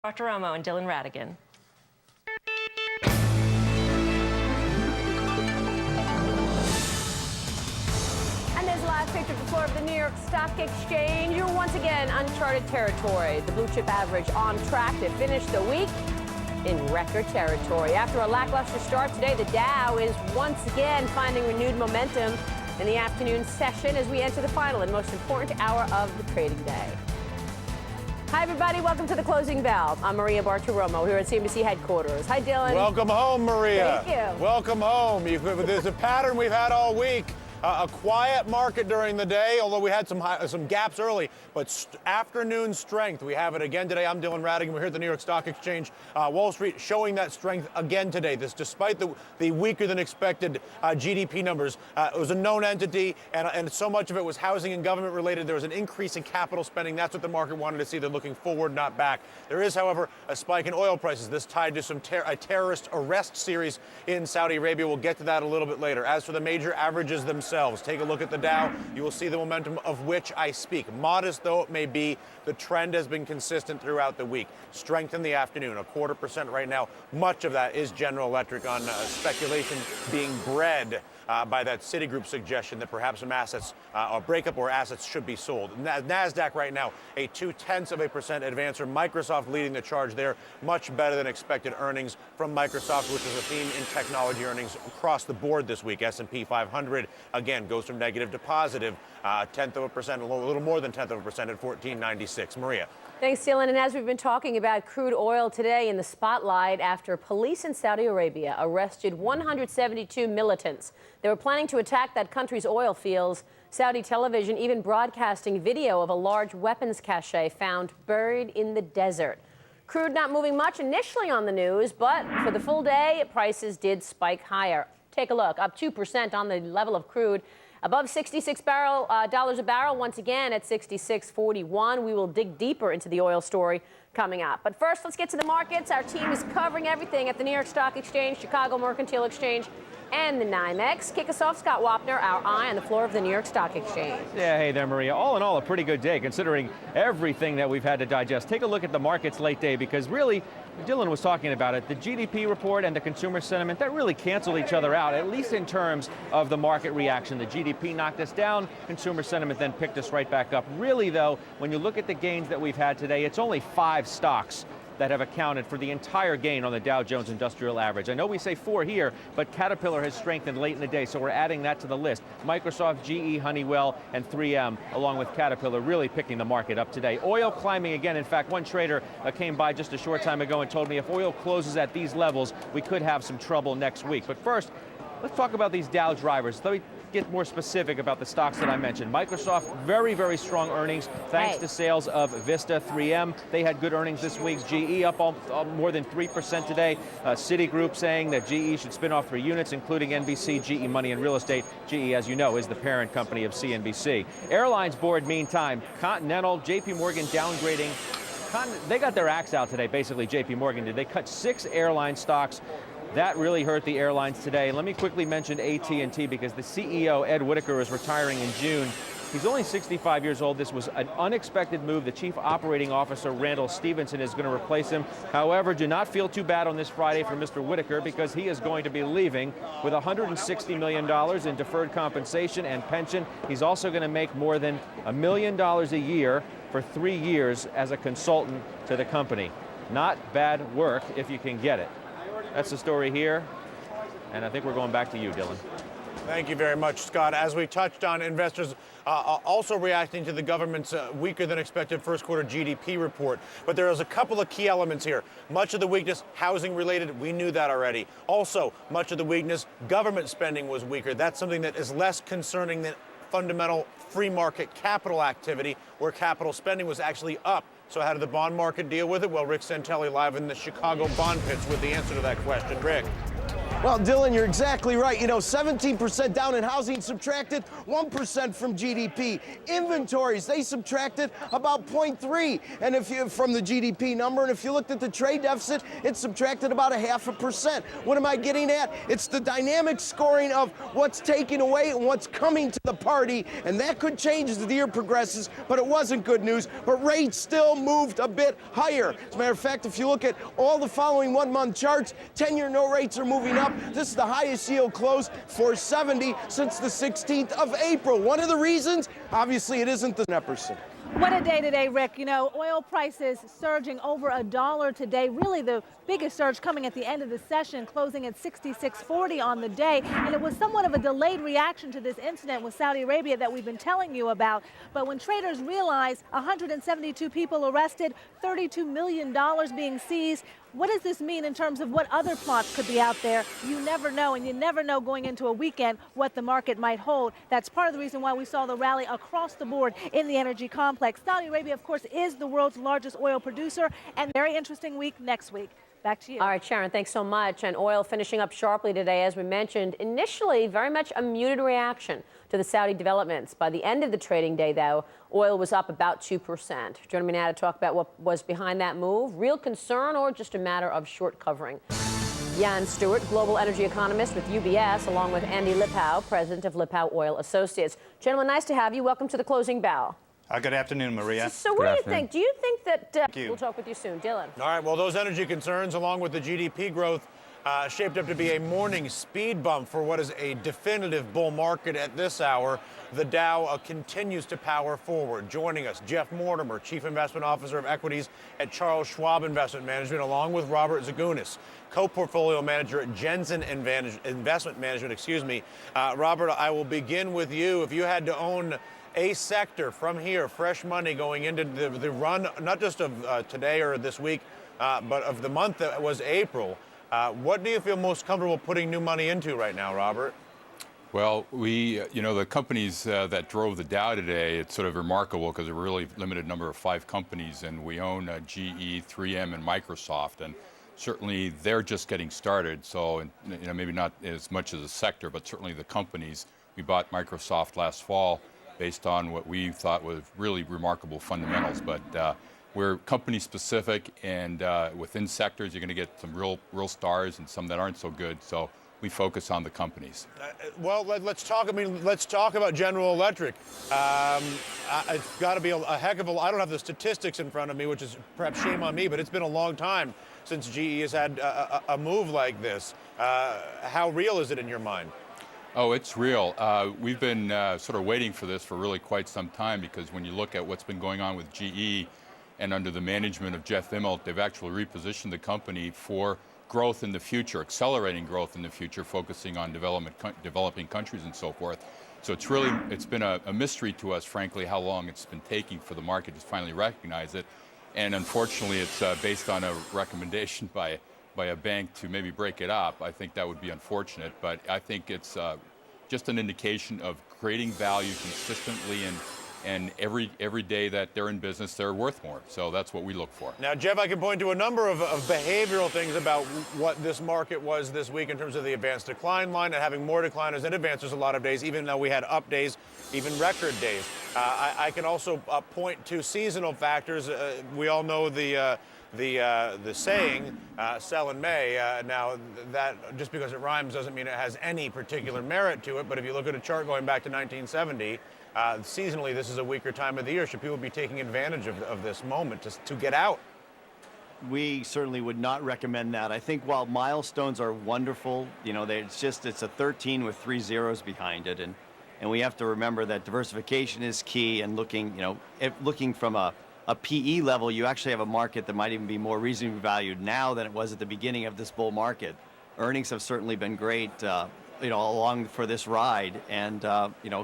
Dr. Romo and Dylan Radigan. And there's a live picture of the floor of the New York Stock Exchange. You're once again uncharted territory. The blue chip average on track to finish the week in record territory. After a lackluster start today, the Dow is once again finding renewed momentum in the afternoon session as we enter the final and most important hour of the trading day. Hi, everybody. Welcome to the Closing Bell. I'm Maria Bartiromo here at Cnbc headquarters. Hi, Dylan. Welcome home, Maria. Thank you. Welcome home. There's a pattern we've had all week. A quiet market during the day, although we had some gaps early, but afternoon strength. We have it again today. I'm Dylan Radigan. We're here at the New York Stock Exchange. Wall Street showing that strength again today. This, despite the weaker than expected GDP numbers, it was a known entity, and so much of it was housing and government related. There was an increase in capital spending. That's what the market wanted to see. They're looking forward, not back. There is, however, a spike in oil prices. This tied to a terrorist arrest series in Saudi Arabia. We'll get to that a little bit later. As for the major averages themselves, take a look at the Dow. You will see the momentum of which I speak. Modest though it may be, the trend has been consistent throughout the week. Strength in the afternoon, 0.25% right now. Much of that is General Electric on speculation being bred by that Citigroup suggestion that perhaps some assets, or breakup or assets should be sold. NASDAQ right now, a 0.2% advancer. Microsoft leading the charge there. Much better than expected earnings from Microsoft, which is a theme in technology earnings across the board this week. S&P 500, again, goes from negative to positive, 0.1%, a little more than 0.1% at 1496. Maria. Thanks, Dylan. And as we've been talking about crude oil today in the spotlight after police in Saudi Arabia arrested 172 militants. They were planning to attack that country's oil fields. Saudi television even broadcasting video of a large weapons cache found buried in the desert. Crude not moving much initially on the news, but for the full day, prices did spike higher. Take a look, up 2% on the level of crude. Above $66 a barrel, once again at 66.41. We will dig deeper into the oil story coming up. But first, let's get to the markets. Our team is covering everything at the New York Stock Exchange, Chicago Mercantile Exchange, and the NYMEX. Kick us off, Scott Wapner, our eye on the floor of the New York Stock Exchange. Yeah, hey there, Maria. All in all, a pretty good day considering everything that we've had to digest. Take a look at the markets late day because really, Dylan was talking about it, the GDP report and the consumer sentiment, that really canceled each other out, at least in terms of the market reaction. The GDP knocked us down, consumer sentiment then picked us right back up. Really, though, when you look at the gains that we've had today, it's only 5 stocks that have accounted for the entire gain on the Dow Jones Industrial Average. I know we say 4 here, but Caterpillar has strengthened late in the day, so we're adding that to the list. Microsoft, GE, Honeywell, and 3M, along with Caterpillar, really picking the market up today. Oil climbing again. In fact, one trader came by just a short time ago and told me if oil closes at these levels, we could have some trouble next week. But first, let's talk about these Dow drivers. Let me get more specific about the stocks that I mentioned. Microsoft, very, very strong earnings thanks to sales of Vista. 3M, they had good earnings this week. GE up more than 3% today. Citigroup saying that GE should spin off 3 units, including NBC, GE Money and Real Estate. GE, as you know, is the parent company of CNBC. Airlines board, meantime, Continental, JP Morgan downgrading. They got their axe out today, basically, JP Morgan did. They cut 6 airline stocks. That really hurt the airlines today. Let me quickly mention AT&T because the CEO, Ed Whitaker, is retiring in June. He's only 65 years old. This was an unexpected move. The chief operating officer, Randall Stevenson, is going to replace him. However, do not feel too bad on this Friday for Mr. Whitaker because he is going to be leaving with $160 million in deferred compensation and pension. He's also going to make more than $1 million a year for 3 years as a consultant to the company. Not bad work if you can get it. That's the story here, and I think we're going back to you, Dylan. Thank you very much, Scott. As we touched on, investors also reacting to the government's weaker than expected first quarter GDP report. But there is a couple of key elements here. Much of the weakness, housing related, we knew that already. Also, much of the weakness, government spending was weaker. That's something that is less concerning than fundamental free market capital activity, where capital spending was actually up. So how did the bond market deal with it? Well, Rick Santelli live in the Chicago bond pits with the answer to that question. Rick. Well, Dylan, you're exactly right. 17% down in housing subtracted 1% from GDP. Inventories, they subtracted about 0.3 and if you from the GDP number. And if you looked at the trade deficit, it subtracted about 0.5%. What am I getting at? It's the dynamic scoring of what's taken away and what's coming to the party. And that could change as the year progresses, but it wasn't good news. But rates still moved a bit higher. As a matter of fact, if you look at all the following one-month charts, 10-year note rates are moving up. This is the highest yield close for 70 since the 16th of April. One of the reasons, obviously, it isn't the Epperson. What a day today, Rick. Oil prices surging over $1 today. Really the biggest surge coming at the end of the session, closing at 66.40 on the day. And it was somewhat of a delayed reaction to this incident with Saudi Arabia that we've been telling you about. But when traders realized 172 people arrested, $32 million being seized, what does this mean in terms of what other plots could be out there? You never know, and you never know going into a weekend what the market might hold. That's part of the reason why we saw the rally across the board in the energy complex. Saudi Arabia, of course, is the world's largest oil producer, and very interesting week next week. Back to you. All right, Sharon, thanks so much. And oil finishing up sharply today, as we mentioned. Initially, very much a muted reaction to the Saudi developments. By the end of the trading day, though, oil was up about 2%. Joining me now to talk about what was behind that move, real concern or just a matter of short covering. Jan Stewart, global energy economist with UBS, along with Andy Lippow, president of Lippow Oil Associates. Gentlemen, nice to have you. Welcome to the closing bell. Good afternoon, Maria. So what do you think? Do you think that... you. We'll talk with you soon. Dylan. All right, well, those energy concerns, along with the GDP growth, shaped up to be a morning speed bump for what is a definitive bull market at this hour. The Dow continues to power forward. Joining us, Jeff Mortimer, Chief Investment Officer of Equities at Charles Schwab Investment Management, along with Robert Zagunis, Co-Portfolio Manager at Jensen Investment Management. Robert, I will begin with you. If you had to own a sector from here, fresh money going into the run, not just of today or this week, but of the month that was April, what do you feel most comfortable putting new money into right now, Robert? Well, the companies that drove the Dow today, it's sort of remarkable because there were a really limited number of 5 companies, and we own GE, 3M, and Microsoft, and certainly they're just getting started. So, maybe not as much as a sector, but certainly the companies. We bought Microsoft last fall based on what we thought was really remarkable fundamentals, but we're company specific, and within sectors you're going to get some real stars and some that aren't so good. So we focus on the companies. Well, let's talk. Let's talk about General Electric. It's got to be a heck of a. I don't have the statistics in front of me, which is perhaps shame on me, but it's been a long time since GE has had a move like this. How real is it in your mind? Oh, it's real. We've been sort of waiting for this for really quite some time, because when you look at what's been going on with GE and under the management of Jeff Immelt, they've actually repositioned the company for growth in the future, accelerating growth in the future, focusing on developing countries and so forth. So it's been a mystery to us, frankly, how long it's been taking for the market to finally recognize it. And unfortunately, it's based on a recommendation by a bank to maybe break it up. I think that would be unfortunate, but I think it's just an indication of creating value consistently, and every day that they're in business, they're worth more. So that's what we look for. Now, Jeff, I can point to a number of behavioral things about what this market was this week in terms of the advanced decline line and having more decliners than advancers a lot of days, even though we had up days, even record days. I can also point to seasonal factors. We all know the saying, sell in May. Now, that just because it rhymes doesn't mean it has any particular merit to it, but if you look at a chart going back to 1970, seasonally, this is a weaker time of the year. Should people be taking advantage of this moment to get out? We certainly would not recommend that. I think while milestones are wonderful, it's a 13 with 3 zeros behind it, and we have to remember that diversification is key, and looking from a PE level, you actually have a market that might even be more reasonably valued now than it was at the beginning of this bull market. Earnings have certainly been great, along for this ride, and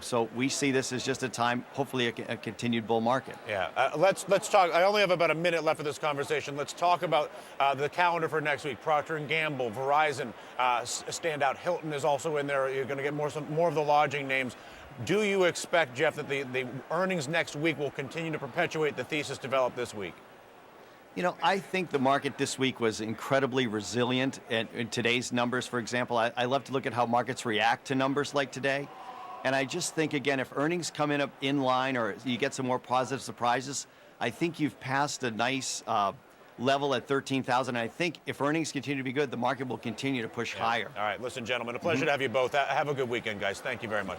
so we see this as just a time, hopefully a continued bull market. Yeah, let's talk. I only have about a minute left of this conversation. Let's talk about the calendar for next week. Procter & Gamble, Verizon, stand out. Hilton is also in there. You're going to get more of the lodging names. Do you expect, Jeff, that the earnings next week will continue to perpetuate the thesis developed this week? You know, I think the market this week was incredibly resilient. And in today's numbers, for example, I love to look at how markets react to numbers like today. And I just think, again, if earnings come in up in line or you get some more positive surprises, I think you've passed a nice level at 13,000. I think if earnings continue to be good, the market will continue to push higher. All right, listen, gentlemen, a pleasure to have you both. Have a good weekend, guys. Thank you very much.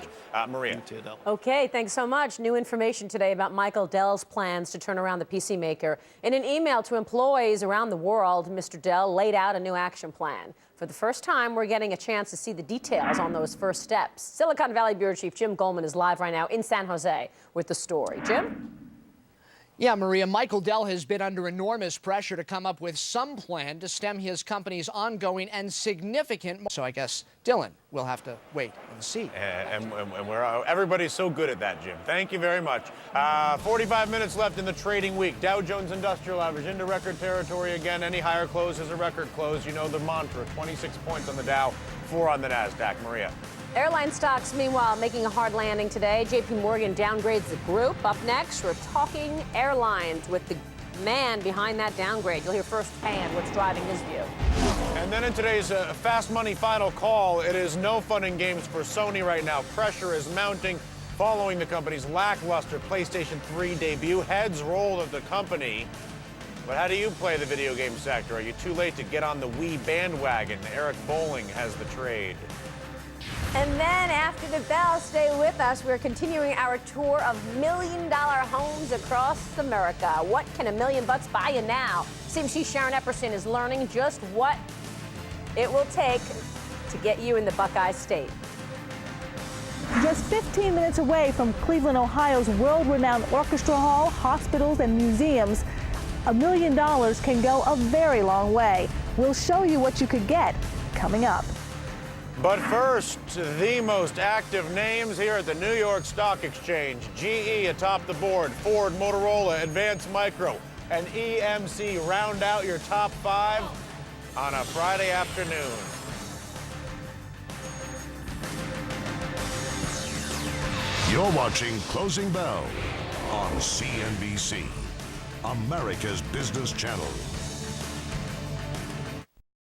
Maria. You too, Del. Okay, thanks so much. New information today about Michael Dell's plans to turn around the PC maker. In an email to employees around the world, Mr. Dell laid out a new action plan. For the first time, we're getting a chance to see the details on those first steps. Silicon Valley Bureau Chief Jim Goldman is live right now in San Jose with the story. Jim? Yeah, Maria, Michael Dell has been under enormous pressure to come up with some plan to stem his company's ongoing and significant. So I guess, Dylan, we'll have to wait and see. And everybody's so good at that, Jim. Thank you very much. 45 minutes left in the trading week. Dow Jones Industrial Average into record territory again. Any higher close is a record close. You know the mantra. 26 points on the Dow, 4 on the NASDAQ. Maria. Airline stocks, meanwhile, making a hard landing today. JP Morgan downgrades the group. Up next, we're talking airlines with the man behind that downgrade. You'll hear firsthand what's driving his view. And then in today's Fast Money final call, it is no fun and games for Sony right now. Pressure is mounting following the company's lackluster PlayStation 3 debut. Heads rolled at the company. But how do you play the video game sector? Are you too late to get on the Wii bandwagon? Eric Bowling has the trade. And then after the bell, stay with us. We're continuing our tour of $1 million homes across America. What can $1 million buy you now? CNBC's Sharon Epperson is learning just what it will take to get you in the Buckeye State. Just 15 minutes away from Cleveland, Ohio's world-renowned orchestra hall, hospitals, and museums, $1 million can go a very long way. We'll show you what you could get coming up. But first, the most active names here at the New York Stock Exchange. GE atop the board, Ford, Motorola, Advanced Micro, and EMC round out your top 5 on a Friday afternoon. You're watching Closing Bell on CNBC, America's business channel.